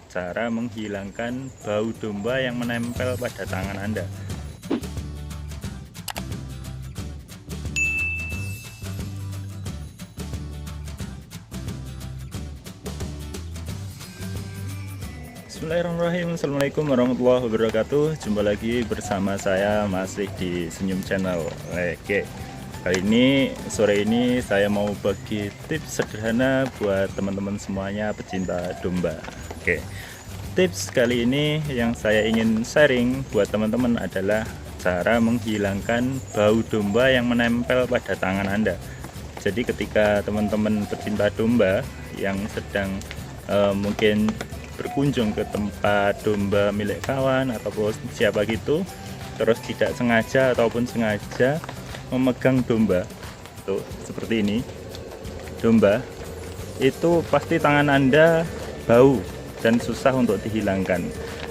cara menghilangkan bau domba yang menempel pada tangan Anda. Bismillahirrahmanirrahim. Assalamualaikum warahmatullahi wabarakatuh. Jumpa lagi bersama saya masih di Senyum Channel. Oke, kali ini sore ini saya mau bagi tips sederhana buat teman-teman semuanya pecinta domba. Oke, tips kali ini yang saya ingin sharing buat teman-teman adalah cara menghilangkan bau domba yang menempel pada tangan Anda. Jadi ketika teman-teman pecinta domba yang sedang mungkin berkunjung ke tempat domba milik kawan ataupun siapa gitu, terus tidak sengaja ataupun sengaja memegang domba tuh seperti ini, domba itu pasti tangan Anda bau dan susah untuk dihilangkan.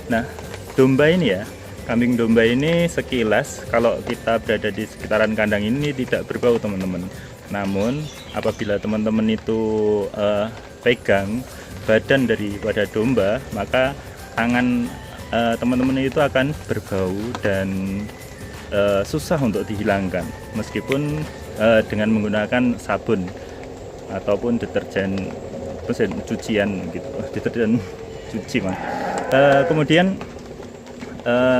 Nah, domba ini ya, kambing domba ini sekilas kalau kita berada di sekitaran kandang ini tidak berbau teman-teman. Namun apabila teman-teman itu pegang badan daripada domba, maka tangan teman-teman itu akan berbau dan susah untuk dihilangkan meskipun dengan menggunakan sabun ataupun deterjen mesin cucian gitu, deterjen cuci mah. Kemudian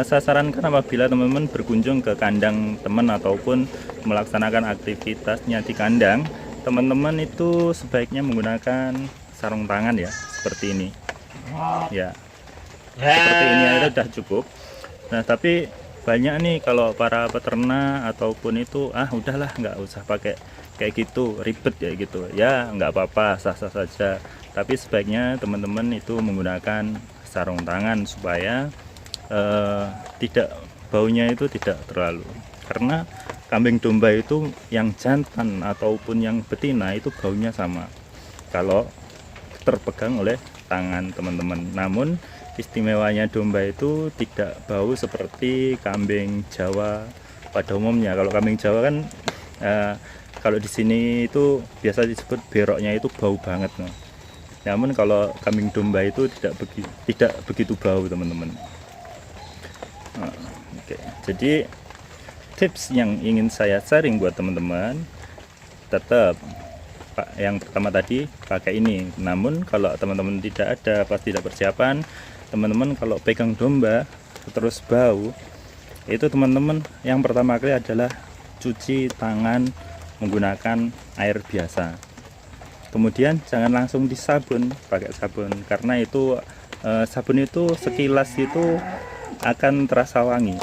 saya sarankan apabila teman-teman berkunjung ke kandang teman ataupun melaksanakan aktivitasnya di kandang, teman-teman itu sebaiknya menggunakan sarung tangan ya, seperti ini ya, seperti ini aja udah cukup. Nah, tapi banyak nih kalau para peternak ataupun itu udahlah nggak usah pakai kayak gitu, ribet ya gitu ya, nggak apa-apa, sah-sah saja. Tapi sebaiknya teman-teman itu menggunakan sarung tangan supaya tidak, baunya itu tidak terlalu, karena kambing domba itu yang jantan ataupun yang betina itu baunya sama kalau terpegang oleh tangan teman-teman. Namun istimewanya domba itu tidak bau seperti kambing Jawa pada umumnya. Kalau kambing Jawa kan kalau di sini itu biasa disebut beroknya itu bau banget. Namun kalau kambing domba itu tidak begitu bau teman-teman. Oke, jadi tips yang ingin saya sharing buat teman-teman, tetap yang pertama tadi pakai ini. Namun kalau teman-teman tidak ada, pas tidak persiapan, teman-teman kalau pegang domba terus bau, itu teman-teman yang pertama kali adalah cuci tangan menggunakan air biasa. Kemudian jangan langsung disabun, pakai sabun, karena itu sabun itu sekilas itu akan terasa wangi.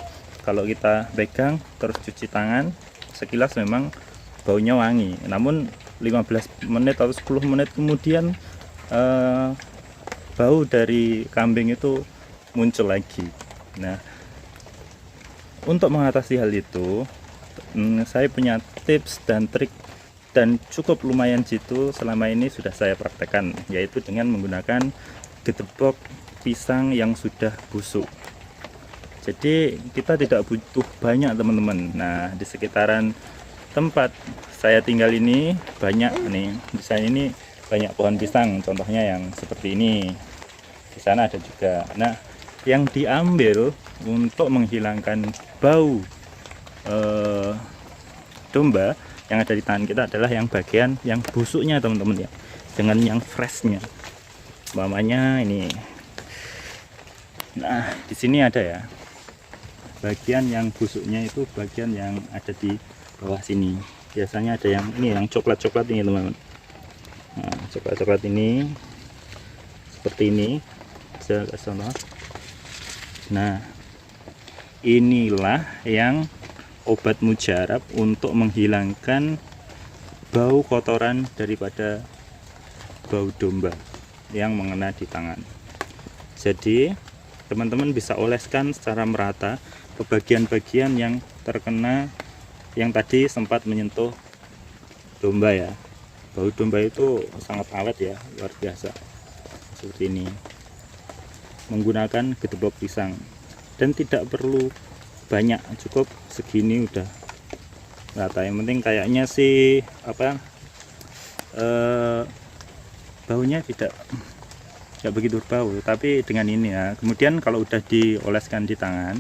Kalau kita pegang terus cuci tangan, sekilas memang baunya wangi, namun 15 menit atau 10 menit kemudian bau dari kambing itu muncul lagi. Nah, untuk mengatasi hal itu saya punya tips dan trik dan cukup lumayan jitu selama ini sudah saya praktekkan, yaitu dengan menggunakan gedebok pisang yang sudah busuk. Jadi kita tidak butuh banyak teman-teman. Nah, di sekitaran tempat saya tinggal ini banyak nih, di sana ini banyak pohon pisang, contohnya yang seperti ini, di sana ada juga. Nah, yang diambil untuk menghilangkan bau domba yang ada di tangan kita adalah yang bagian yang busuknya teman-teman ya, dengan yang freshnya. Umpamanya ini, nah di sini ada ya, bagian yang busuknya itu bagian yang ada di bawah sini. Biasanya ada yang ini, yang coklat-coklat ini teman-teman. Nah, coklat-coklat ini seperti ini. Nah, inilah yang obat mujarab untuk menghilangkan bau kotoran daripada bau domba yang mengena di tangan. Jadi teman-teman bisa oleskan secara merata ke bagian-bagian yang terkena, yang tadi sempat menyentuh domba ya. Bau domba itu sangat awet ya, luar biasa. Seperti ini, menggunakan gedebok pisang, dan tidak perlu banyak, cukup segini udah rata. Yang penting kayaknya sih baunya tidak tidak begitu berbau. Tapi dengan ini ya, kemudian kalau udah dioleskan di tangan,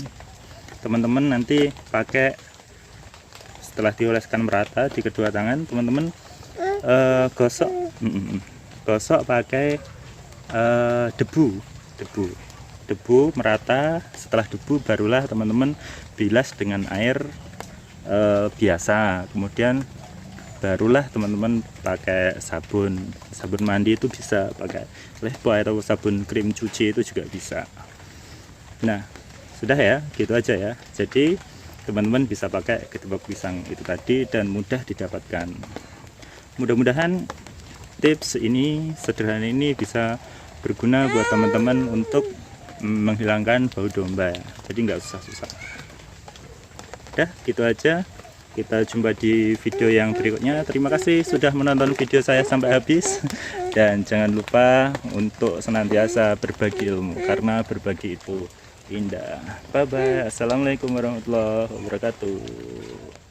teman-teman nanti pakai, setelah dioleskan merata di kedua tangan, teman-teman gosok pakai debu merata. Setelah debu barulah teman-teman bilas dengan air biasa, kemudian barulah teman-teman pakai sabun mandi. Itu bisa pakai Lifebuoy atau sabun krim cuci, itu juga bisa. Nah, sudah ya, gitu aja ya. Jadi teman-teman bisa pakai ketebak pisang itu tadi dan mudah didapatkan. Mudah-mudahan tips ini sederhana ini bisa berguna buat teman-teman untuk menghilangkan bau domba ya. Jadi nggak susah-susah. Udah, gitu aja. Kita jumpa di video yang berikutnya. Terima kasih sudah menonton video saya sampai habis. Dan jangan lupa untuk senantiasa berbagi ilmu, karena berbagi itu indah. Bye bye. Assalamualaikum warahmatullahi wabarakatuh.